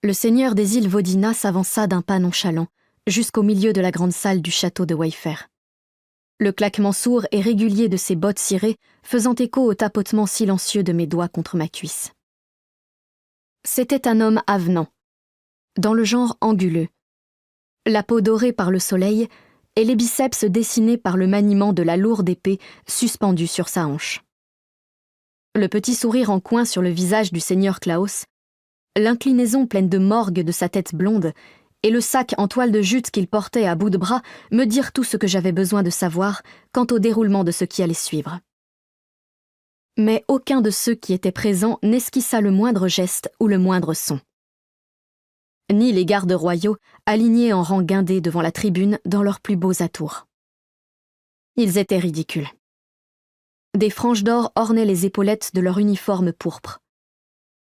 Le seigneur des îles Vaudina s'avança d'un pas nonchalant, jusqu'au milieu de la grande salle du château de Wayfair. Le claquement sourd et régulier de ses bottes cirées faisant écho au tapotement silencieux de mes doigts contre ma cuisse. C'était un homme avenant, dans le genre anguleux, la peau dorée par le soleil et les biceps dessinés par le maniement de la lourde épée suspendue sur sa hanche. Le petit sourire en coin sur le visage du seigneur Klaus, l'inclinaison pleine de morgue de sa tête blonde et le sac en toile de jute qu'il portait à bout de bras me dirent tout ce que j'avais besoin de savoir quant au déroulement de ce qui allait suivre. Mais aucun de ceux qui étaient présents n'esquissa le moindre geste ou le moindre son. Ni les gardes royaux, alignés en rang guindé devant la tribune dans leurs plus beaux atours. Ils étaient ridicules. Des franges d'or ornaient les épaulettes de leur uniforme pourpre.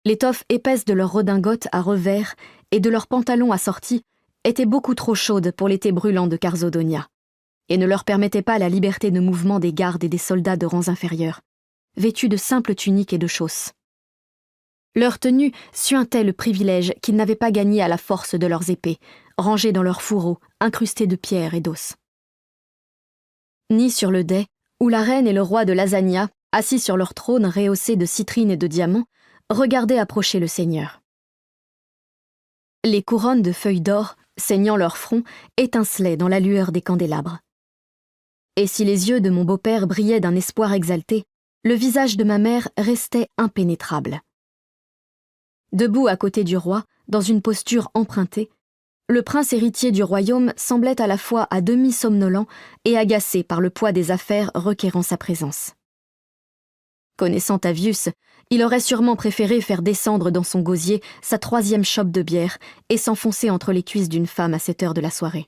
L'étoffe épaisse de leurs redingotes à revers et de leurs pantalons assortis était beaucoup trop chaude pour l'été brûlant de Carzodonia, et ne leur permettait pas la liberté de mouvement des gardes et des soldats de rangs inférieurs, vêtus de simples tuniques et de chausses. Leur tenue suintait le privilège qu'ils n'avaient pas gagné à la force de leurs épées, rangées dans leurs fourreaux, incrustés de pierre et d'os. Ni sur le dais, où la reine et le roi de Lasagna, assis sur leur trône rehaussé de citrines et de diamants, regardaient approcher le seigneur. Les couronnes de feuilles d'or, ceignant leur front, étincelaient dans la lueur des candélabres. Et si les yeux de mon beau-père brillaient d'un espoir exalté, le visage de ma mère restait impénétrable. Debout à côté du roi, dans une posture empruntée, le prince héritier du royaume semblait à la fois à demi somnolent et agacé par le poids des affaires requérant sa présence. Connaissant Tavius, il aurait sûrement préféré faire descendre dans son gosier sa 3e chope de bière et s'enfoncer entre les cuisses d'une femme à cette heure de la soirée.